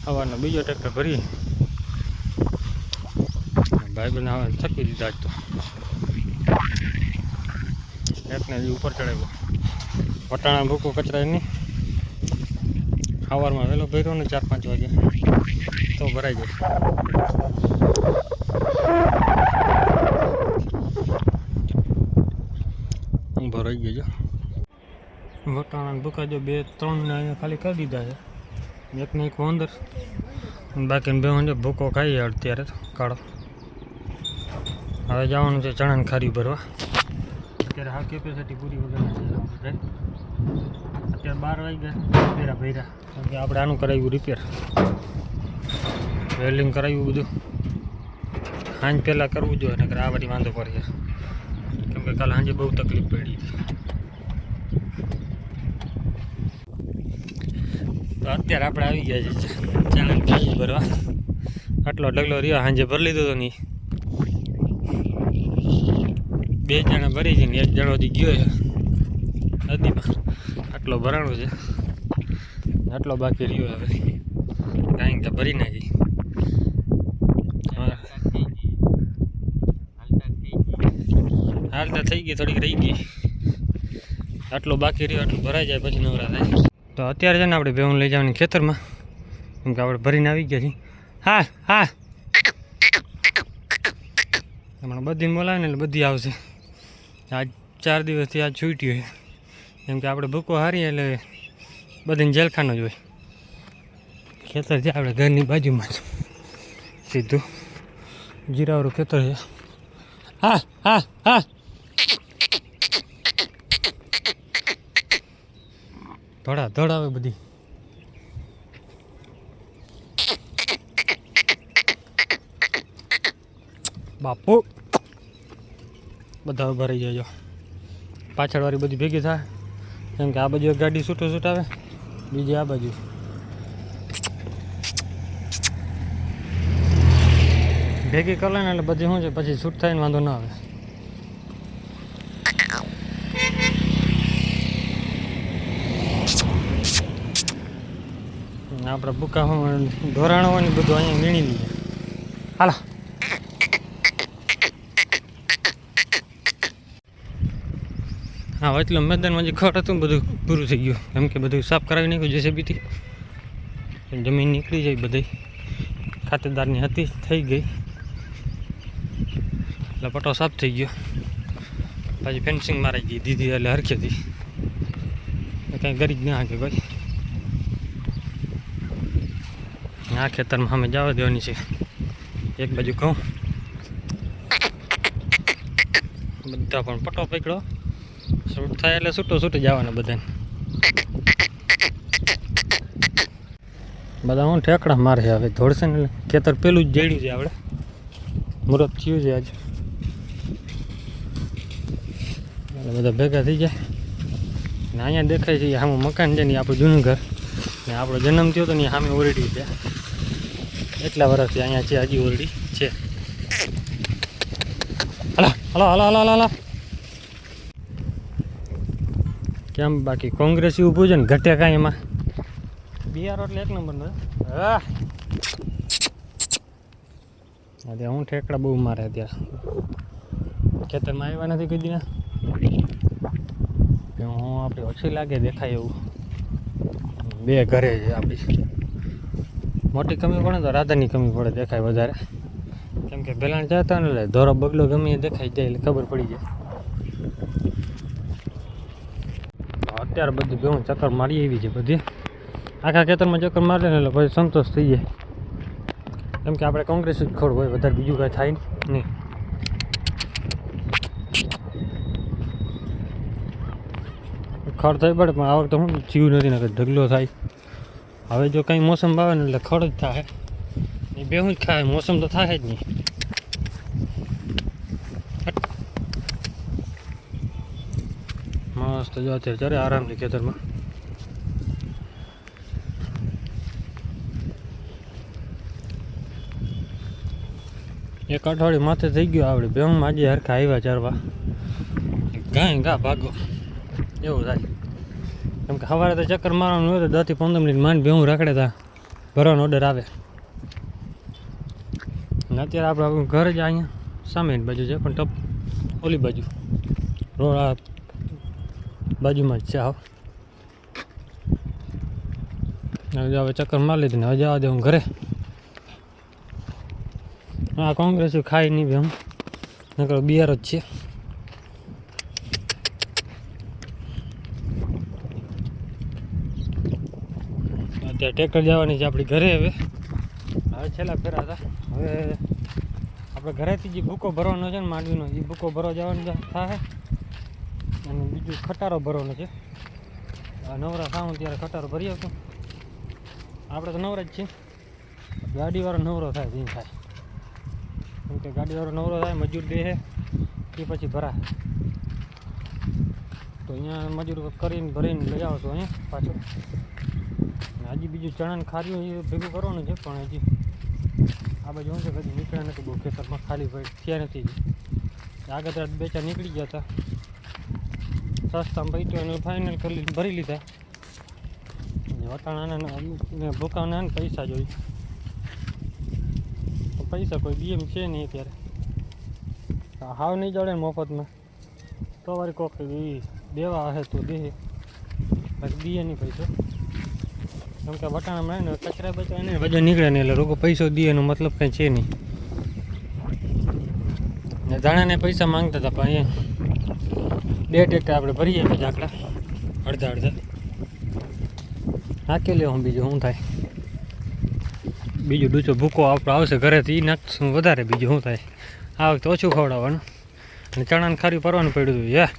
સવારનો બીજો ટ્રેક્ટર ભરી ભાઈ બને હવે થકી દીધા જ તો એકને ઉપર ચડાવ્યો વટાણા ભૂકો કચરાય નહીં સવારમાં વહેલો ભર્યો ને 4-5 વાગે તો ભરાઈ જાય ઊભો રહી ગયો વટાણા ભૂકા જો 2-3 ને અહીંયા ખાલી કરી દીધા છે એકને એક અંદર બાકીને બે હું ભૂકો ખાઈએ અત્યારે કાળો હવે જવાનું છે ચણાની ખારી ભરવા અત્યારે હા કેપેસિટી પૂરી વગરના છે અત્યારે 12 વાગ્યા ભર્યા કેમ કે આપણે આનું કરાવ્યું રિપેર વેલ્ડિંગ કરાવ્યું બધું સાંજ પહેલાં કરવું જોઈએ નકર આ બધી વાંધો પડે કેમ કે કાલે સાંજે બહુ તકલીફ પડી તો અત્યારે આપણે આવી ગયા છીએ ચણાની ખારી ભરવા આટલો ડગલો રહ્યો સાંજે ભરી લીધો હતો નહીં 2 જણા ભરી છે ને 1 જણો હજી ગયો છે નદીમાં આટલો ભરાણો છે આટલો બાકી રહ્યો હવે કાંઈ કે ભરી નાખી હાલતા થઈ ગઈ થોડીક રહી ગઈ આટલો બાકી રહ્યો આટલું ભરાઈ જાય પછી નવરા થાય તો અત્યારે છે ને આપણે ભેહું લઈ જવાની ખેતરમાં કેમ કે આપણે ભરીને આવી ગયા છીએ હા હા હમણાં બધી બોલાવે ને એટલે બધી આવશે આજ 4 દિવસથી આજ છૂટ્યું હોય કેમ કે આપણે ભૂકો હારીએ એટલે બધીને જેલખાનો જ હોય ખેતર છે આપણે ઘરની બાજુમાં જ સીધું જીરાવાળું ખેતર છે હા હા હા ધોળ આવે બધી બાપુ બધા ઉભા રહી જાય પાછળવાળી બધી ભેગી થાય કેમ કે આ બાજુ એક ગાડી છૂટો આવે બીજી આ બાજુ ભેગી કરે ને એટલે બધી શું છે પછી છૂટ થાય ને વાંધો ના આવે આપણે ભૂકા ઢોરાણો હોય ને બધું અહીંયા વીણી લઈએ હાલા હા એટલું મેદાનમાં જે ખડ હતું બધું પૂરું થઈ ગયું કેમ કે બધું સાફ કરાવી નાખ્યું જેસીબીથી જમીન નીકળી જાય બધી ખાતેદારની હતી થઈ ગઈ એટલે પટ્ટો સાફ થઈ ગયો પછી ફેન્સિંગ મારાઈ ગઈ દીધી એટલે હરખેથી કંઈ ગરી જ ના કે કોઈ આ ખેતરમાં અમે જવા દેવાની છે એક બાજુ કહું બધા પણ પટ્ટો પકડો શૂટ થાય એટલે છૂટો જવાના બધાને બધા હું ઠેકડા મારે છે હવે ધોળશે ને એટલે ખેતર પેલું જ જડ્યું છે આપણે મુહૂર્ત થયું છે આજે એટલે બધા ભેગા થઈ જાય ને અહીંયા દેખાય છે સામે મકાન છે ને આપણું જૂનું ઘર ને આપણો જન્મ થયો તો ને સામે ઓરડી છે એટલા વર્ષથી અહીંયા છે હજી ઓરડી છે હલા હલો હલો હલો હલો કેમ બાકી કોંગ્રેસી ઊભું છે ને ઘટે કાંઈ એમાં બિહાર એટલે 1 નંબરનો હા અત્યારે હું ઠેકડા બહુ મારે અત્યારે ખેતરમાં આવ્યા નથી કોઈ દિના હું આપણે ઓછી લાગે દેખાય એવું 2 ઘરે છે આપણી મોટી કમી પડે તો રાધાની કમી પડે દેખાય વધારે કેમ કે બેલાણ જતા ને એટલે ધોરો બગલો ગમે એ દેખાઈ જાય એટલે ખબર પડી જાય અત્યારે બધી ભેહું ચક્કર મારી એવી છે બધી આખા ખેતરમાં ચક્કર મારે ને એટલે પછી સંતોષ થઈ જાય કેમ કે આપણે કોંગ્રેસ જ ખોડ હોય વધારે બીજું કાંઈ થાય નહીં ખડ થઈ પડે પણ આ વખતે શું જીવ નથી ને ઢગલો થાય હવે જો કંઈ મોસમ આવે ને એટલે ખડ જ થાય એ ભેહું જ ખાય મોસમ તો થાય જ નહીં મસ્ત જો અત્યારે ચારે આરામથી ખેતરમાં એક અઠવાડિયું માથે થઈ ગયું આપણે ભેહું આજે હરખા આવ્યા ચારવા ગાય ગા ભાગો એવું થાય કેમ કે સવારે તો ચક્કર મારવાનું હોય તો 10 થી 15 મિનિટ માંડ ભેહું રખડે તા ભરવાનો ઓર્ડર આવે. અને અત્યારે આપણે ઘર જ અહીંયા સામેની બાજુ છે, પણ ટપ ઓલી બાજુ રોડ આ બાજુમાં જ છે. હવે ચક્કર મારી લીધી ને હવે જવા દે હું ઘરે. હા, કોંગ્રેસ ખાઈ નહીં હું નકર બિયાર જ છે. અત્યારે ટ્રેક્ટર જવાની છે આપણી ઘરે. હવે છેલ્લા ફેરા હતા. હવે આપણે ઘરેથી જે ભૂકો ભરવાનો છે ને માંડવીનો, એ ભૂકો ભરવા જવાનું થાય. અને બીજું ખટારો ભરવાનો છે. નવરા થાઉં ત્યારે ખટારો ભરી આવતો. આપણે તો નવરા જ છીએ, ગાડીવાળો નવરો થાય જે થાય. કેમ કે ગાડીવાળો નવરો થાય, મજૂર દે એ પછી ભરાય. તો અહીંયા મજૂર કરીને ભરીને લઈ આવો છો અહીંયા પાછું. હજી બીજું ચણાને ખાર્યું એ ભેગું કરવાનું છે, પણ હજી આ બાજુ શું છે કદી નીકળ્યા નથી બહુ ખેતરમાં, ખાલી થયા નથી. આગળ તો 2-4 નીકળી ગયા હતા સસ્તામાં પૈટો એને ફાઇનલ કરી ભરી લીધા. વટાણાના ભૂકાના ને પૈસા જોઈ, પૈસા કોઈ બીએમ છે નહીં અત્યારે. હાવ નહીં જડે ને મફતમાં તો વારી કોક દેવા હશે તો દે, બાકી દીએ નહીં પૈસો. કેમ કે વટાણામાં ને કચરા બચરા ને વજન નીકળે નહીં, એટલે રોગો પૈસો દે એનો મતલબ કંઈ છે નહીં. ને ધાણાને પૈસા માંગતા હતા, પણ અહીંયા 2 ટ્રેક્ટર આપણે ભરીએ પછી આકડા અડધા નાખી લે. હું બીજું શું થાય, બીજું ડૂચો ભૂકો આપણો આવશે ઘરેથી, એ નાખશું વધારે. બીજું શું થાય, આ વખતે ઓછું ખવડાવવાનું. અને ચણાને ખારી પરવાનું પડ્યું હતું.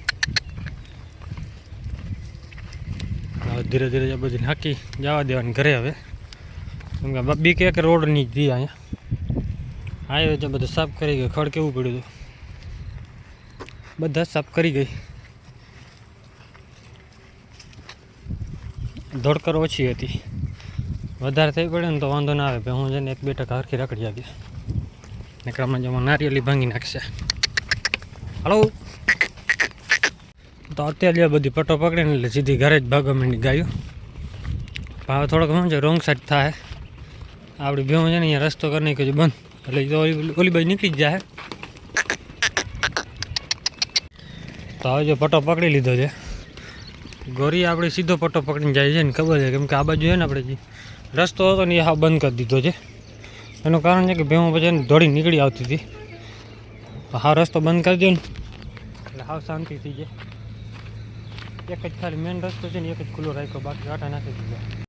ધીરે ધીરે બધી નાખી જવા દેવાની ઘરે. હવે કેમ કે બીક એક રોડ ની જ દી અહીંયા આવ્યો છે, બધું સાફ કરી ગઈ. ખડ કેવું પડ્યું હતું, બધા સાફ કરી ગઈ. ધોડકર ઓછી હતી, વધારે થઈ પડે ને તો વાંધો ના આવે. હું છે ને 1-2 હરખી રખડી આવી. નકરામાં જમાં નારિયેલી ભાંગી નાખશે. હાલો, તો અત્યારે બધી પટો પકડીને એટલે સીધી ઘરે જ ભાગવા માંડી ગાયું. હવે થોડોક શું છે રોંગ સાઈડ થાય. આપણી ભેહું છે ને અહીંયા રસ્તો કરી નાખ્યો છે બંધ, એટલે તો ઓલી બાજુ નીકળી જ જાય. તો હવે જો પટ્ટો પકડી લીધો છે. ગોરી આપણે સીધો પટ્ટો પકડીને જાય છે ને ખબર છે, કેમ કે આ બાજુ છે ને આપણે જે રસ્તો હતો ને એ હાવ બંધ કરી દીધો છે. એનું કારણ છે કે ભેહું પછી દોડી નીકળી આવતી હતી. હાવ રસ્તો બંધ કરી દો ને એટલે હાવ શાંતિ થઈ જાય. એક જ ખાલી મેન રસ્તો છે ને એક જ ખુલ્લો રાખ્યો, બાકી આટા નાખી દીધો.